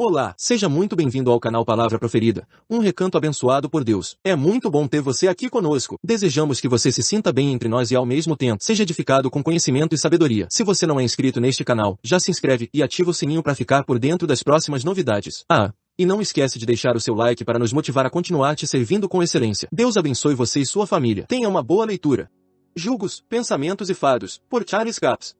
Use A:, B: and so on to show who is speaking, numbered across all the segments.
A: Olá, seja muito bem-vindo ao canal Palavra Proferida, um recanto abençoado por Deus. É muito bom ter você aqui conosco. Desejamos que você se sinta bem entre nós e ao mesmo tempo seja edificado com conhecimento e sabedoria. Se você não é inscrito neste canal, já se inscreve e ativa o sininho para ficar por dentro das próximas novidades. E não esquece de deixar o seu like para nos motivar a continuar te servindo com excelência. Deus abençoe você e sua família. Tenha uma boa leitura. Julgos, Pensamentos e Fados, por Charles Capps.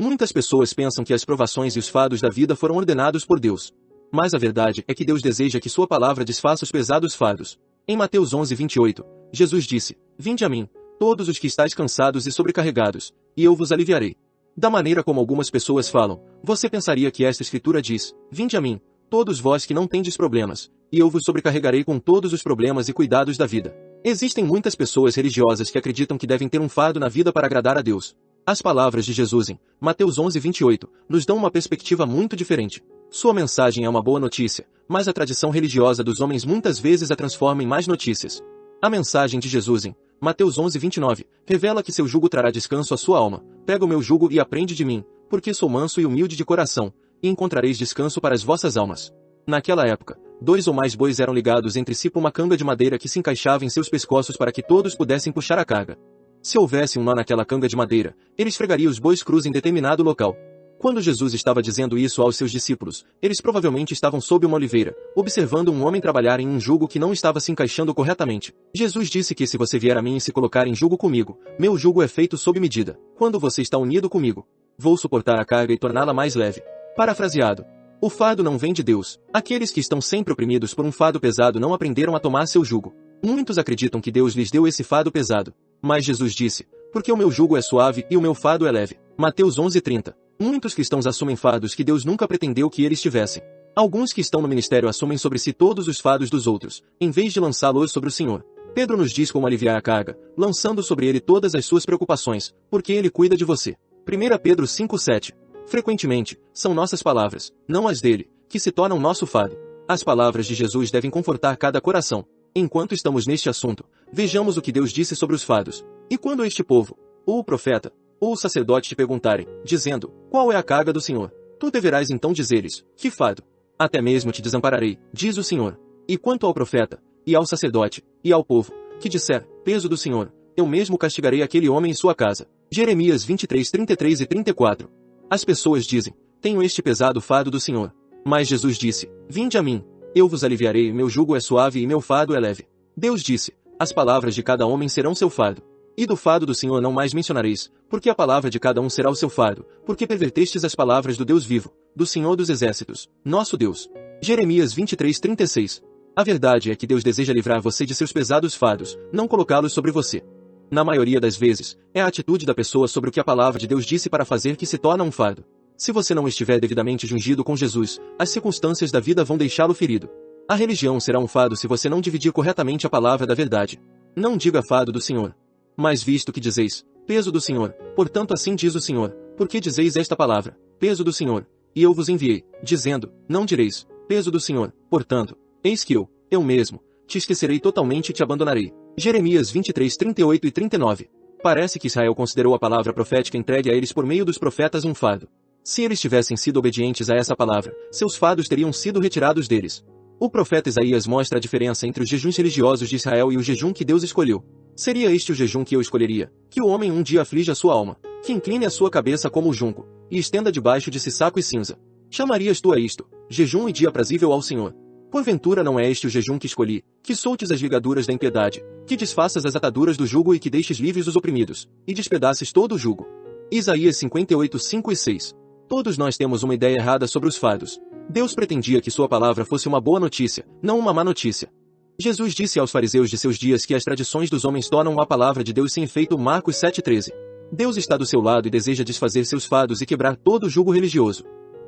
A: Muitas pessoas pensam que as provações e os fados da vida foram ordenados por Deus. Mas a verdade é que Deus deseja que sua palavra desfaça os pesados fados. Em Mateus 11:28, Jesus disse: "Vinde a mim, todos os que estáis cansados e sobrecarregados, e eu vos aliviarei." Da maneira como algumas pessoas falam, você pensaria que esta escritura diz: "Vinde a mim, todos vós que não tendes problemas, e eu vos sobrecarregarei com todos os problemas e cuidados da vida." Existem muitas pessoas religiosas que acreditam que devem ter um fardo na vida para agradar a Deus. As palavras de Jesus em Mateus 11:28 nos dão uma perspectiva muito diferente. Sua mensagem é uma boa notícia, mas a tradição religiosa dos homens muitas vezes a transforma em más notícias. A mensagem de Jesus em Mateus 11:29 revela que seu jugo trará descanso à sua alma. "Pega o meu jugo e aprende de mim, porque sou manso e humilde de coração, e encontrareis descanso para as vossas almas." Naquela época, 2 ou mais bois eram ligados entre si por uma canga de madeira que se encaixava em seus pescoços para que todos pudessem puxar a carga. Se houvesse um nó naquela canga de madeira, ele esfregaria os bois crus em determinado local. Quando Jesus estava dizendo isso aos seus discípulos, eles provavelmente estavam sob uma oliveira, observando um homem trabalhar em um jugo que não estava se encaixando corretamente. Jesus disse que se você vier a mim e se colocar em jugo comigo, meu jugo é feito sob medida. Quando você está unido comigo, vou suportar a carga e torná-la mais leve. Parafraseado: o fardo não vem de Deus. Aqueles que estão sempre oprimidos por um fardo pesado não aprenderam a tomar seu jugo. Muitos acreditam que Deus lhes deu esse fardo pesado. Mas Jesus disse: "Porque o meu jugo é suave e o meu fardo é leve." Mateus 11:30. Muitos cristãos assumem fardos que Deus nunca pretendeu que eles tivessem. Alguns que estão no ministério assumem sobre si todos os fardos dos outros, em vez de lançá-los sobre o Senhor. Pedro nos diz como aliviar a carga, lançando sobre ele todas as suas preocupações, porque ele cuida de você. 1 Pedro 5:7. Frequentemente, são nossas palavras, não as dele, que se tornam nosso fardo. As palavras de Jesus devem confortar cada coração. Enquanto estamos neste assunto, vejamos o que Deus disse sobre os fardos. "E quando este povo, ou o profeta, ou o sacerdote te perguntarem, dizendo: qual é a carga do Senhor? Tu deverás então dizer-lhes: que fardo? Até mesmo te desampararei, diz o Senhor. E quanto ao profeta, e ao sacerdote, e ao povo, que disser: peso do Senhor, eu mesmo castigarei aquele homem e sua casa." Jeremias 23:33 e 34. As pessoas dizem: tenho este pesado fardo do Senhor. Mas Jesus disse: "Vinde a mim, eu vos aliviarei, meu jugo é suave e meu fardo é leve." Deus disse: "As palavras de cada homem serão seu fardo. E do fardo do Senhor não mais mencionareis, porque a palavra de cada um será o seu fardo, porque pervertestes as palavras do Deus vivo, do Senhor dos Exércitos, nosso Deus." Jeremias 23:36. A verdade é que Deus deseja livrar você de seus pesados fardos, não colocá-los sobre você. Na maioria das vezes, é a atitude da pessoa sobre o que a palavra de Deus disse para fazer que se torna um fardo. Se você não estiver devidamente jungido com Jesus, as circunstâncias da vida vão deixá-lo ferido. A religião será um fardo se você não dividir corretamente a palavra da verdade. Não diga fardo do Senhor. Mas visto que dizeis: peso do Senhor, portanto assim diz o Senhor, porque dizeis esta palavra: peso do Senhor, e eu vos enviei, dizendo: não direis: peso do Senhor, portanto, eis que eu mesmo, te esquecerei totalmente e te abandonarei. Jeremias 23:38 e 39. Parece que Israel considerou a palavra profética entregue a eles por meio dos profetas um fardo. Se eles tivessem sido obedientes a essa palavra, seus fardos teriam sido retirados deles. O profeta Isaías mostra a diferença entre os jejuns religiosos de Israel e o jejum que Deus escolheu. Seria este o jejum que eu escolheria: que o homem um dia aflige a sua alma, que incline a sua cabeça como o junco, e estenda debaixo de si saco e cinza. Chamarias tu a isto jejum e dia aprazível ao Senhor? Porventura não é este o jejum que escolhi: que soltes as ligaduras da impiedade, que desfaças as ataduras do jugo e que deixes livres os oprimidos, e despedaces todo o jugo. Isaías 58:5 e 6. Todos nós temos uma ideia errada sobre os fardos. Deus pretendia que sua palavra fosse uma boa notícia, não uma má notícia. Jesus disse aos fariseus de seus dias que as tradições dos homens tornam a palavra de Deus sem efeito. Marcos 7:13. Deus está do seu lado e deseja desfazer seus fardos e quebrar todo o jugo religioso.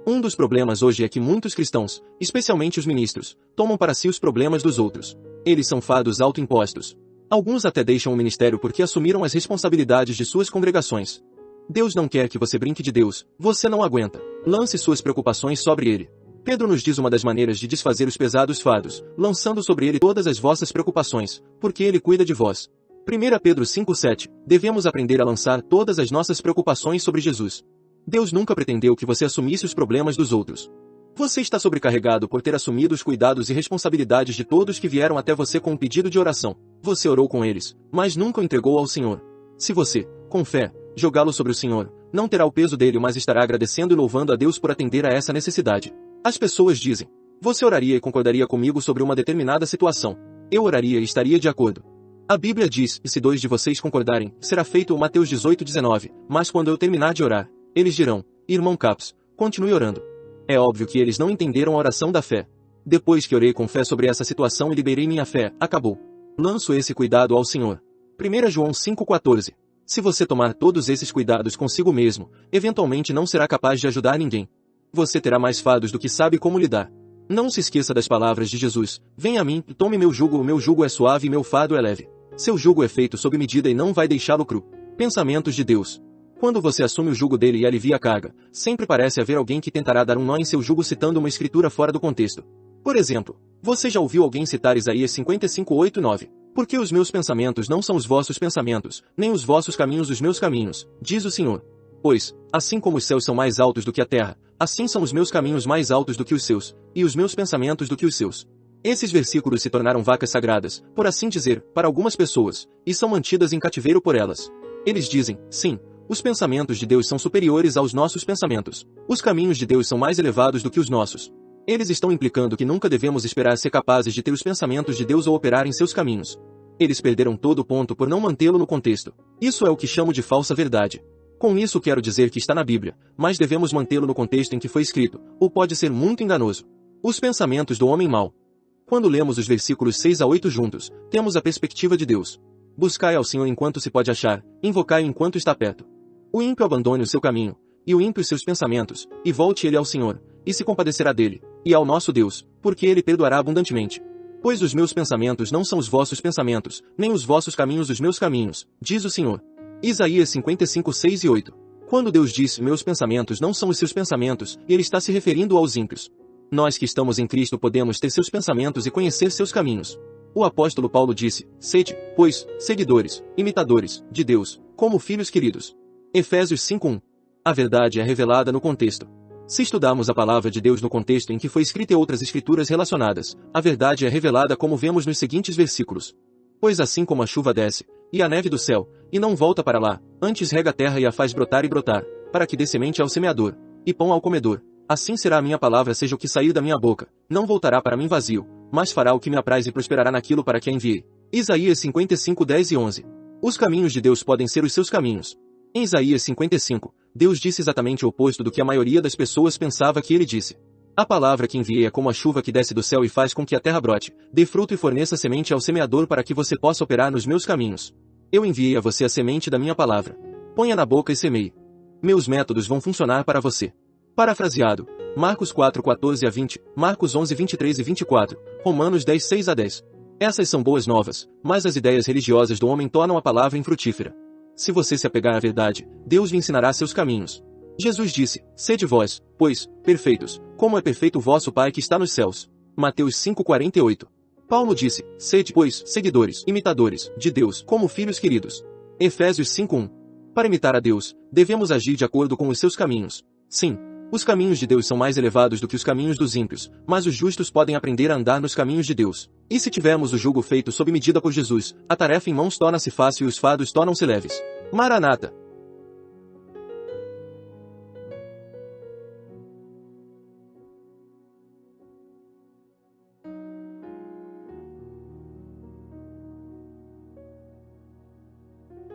A: Um dos problemas hoje é que muitos cristãos, especialmente os ministros, tomam para si os problemas dos outros. Eles são fardos autoimpostos. Alguns até deixam o ministério porque assumiram as responsabilidades de suas congregações. Deus não quer que você brinque de Deus, você não aguenta. Lance suas preocupações sobre ele. Pedro nos diz uma das maneiras de desfazer os pesados fardos, lançando sobre ele todas as vossas preocupações, porque ele cuida de vós. 1 Pedro 5:7. Devemos aprender a lançar todas as nossas preocupações sobre Jesus. Deus nunca pretendeu que você assumisse os problemas dos outros. Você está sobrecarregado por ter assumido os cuidados e responsabilidades de todos que vieram até você com um pedido de oração. Você orou com eles, mas nunca o entregou ao Senhor. Se você, com fé, jogá-lo sobre o Senhor, não terá o peso dele, mas estará agradecendo e louvando a Deus por atender a essa necessidade. As pessoas dizem: você oraria e concordaria comigo sobre uma determinada situação. Eu oraria e estaria de acordo. A Bíblia diz: e se 2 de vocês concordarem, será feito. Mateus 18:19. Mas quando eu terminar de orar, eles dirão: irmão Capps, continue orando. É óbvio que eles não entenderam a oração da fé. Depois que orei com fé sobre essa situação e liberei minha fé, acabou. Lanço esse cuidado ao Senhor. 1 João 5,14. Se você tomar todos esses cuidados consigo mesmo, eventualmente não será capaz de ajudar ninguém. Você terá mais fardos do que sabe como lidar. Não se esqueça das palavras de Jesus: venha a mim, tome meu jugo, o meu jugo é suave e meu fardo é leve. Seu jugo é feito sob medida e não vai deixá-lo cru. Pensamentos de Deus. Quando você assume o jugo dele e alivia a carga, sempre parece haver alguém que tentará dar um nó em seu jugo citando uma escritura fora do contexto. Por exemplo, você já ouviu alguém citar Isaías 55:8-9? Porque os meus pensamentos não são os vossos pensamentos, nem os vossos caminhos os meus caminhos, diz o Senhor. Pois, assim como os céus são mais altos do que a terra, assim são os meus caminhos mais altos do que os seus, e os meus pensamentos do que os seus. Esses versículos se tornaram vacas sagradas, por assim dizer, para algumas pessoas, e são mantidas em cativeiro por elas. Eles dizem: sim, os pensamentos de Deus são superiores aos nossos pensamentos. Os caminhos de Deus são mais elevados do que os nossos. Eles estão implicando que nunca devemos esperar ser capazes de ter os pensamentos de Deus ou operar em seus caminhos. Eles perderam todo o ponto por não mantê-lo no contexto. Isso é o que chamo de falsa verdade. Com isso quero dizer que está na Bíblia, mas devemos mantê-lo no contexto em que foi escrito, ou pode ser muito enganoso. Os pensamentos do homem mau. Quando lemos os versículos 6-8 juntos, temos a perspectiva de Deus. Buscai ao Senhor enquanto se pode achar, invocai-o enquanto está perto. O ímpio abandone o seu caminho, e o ímpio os seus pensamentos, e volte ele ao Senhor, e se compadecerá dele, e ao nosso Deus, porque ele perdoará abundantemente. Pois os meus pensamentos não são os vossos pensamentos, nem os vossos caminhos os meus caminhos, diz o Senhor. Isaías 55:6-8. Quando Deus diz: meus pensamentos não são os seus pensamentos, ele está se referindo aos ímpios. Nós que estamos em Cristo podemos ter seus pensamentos e conhecer seus caminhos. O apóstolo Paulo disse: sede, pois, seguidores, imitadores, de Deus, como filhos queridos. Efésios 5:1. A verdade é revelada no contexto. Se estudarmos a palavra de Deus no contexto em que foi escrita e outras escrituras relacionadas, a verdade é revelada como vemos nos seguintes versículos. Pois assim como a chuva desce, e a neve do céu, e não volta para lá, antes rega a terra e a faz brotar e brotar, para que dê semente ao semeador, e pão ao comedor, assim será a minha palavra seja o que sair da minha boca, não voltará para mim vazio, mas fará o que me apraz e prosperará naquilo para que a enviei. Isaías 55:10-11. Os caminhos de Deus podem ser os seus caminhos. Em Isaías 55, Deus disse exatamente o oposto do que a maioria das pessoas pensava que ele disse. A palavra que enviei é como a chuva que desce do céu e faz com que a terra brote, dê fruto e forneça semente ao semeador para que você possa operar nos meus caminhos. Eu enviei a você a semente da minha palavra. Ponha na boca e semeie. Meus métodos vão funcionar para você. Parafraseado, Marcos 4:14-20, Marcos 11:23-24, Romanos 10:6-10. Essas são boas novas, mas as ideias religiosas do homem tornam a palavra infrutífera. Se você se apegar à verdade, Deus lhe ensinará seus caminhos. Jesus disse: sede vós, pois, perfeitos, como é perfeito o vosso Pai que está nos céus. Mateus 5:48. Paulo disse: sede, pois, seguidores, imitadores, de Deus, como filhos queridos. Efésios 5:1. Para imitar a Deus, devemos agir de acordo com os seus caminhos. Sim, os caminhos de Deus são mais elevados do que os caminhos dos ímpios, mas os justos podem aprender a andar nos caminhos de Deus. E se tivermos o jugo feito sob medida por Jesus, a tarefa em mãos torna-se fácil e os fardos tornam-se leves. Maranata!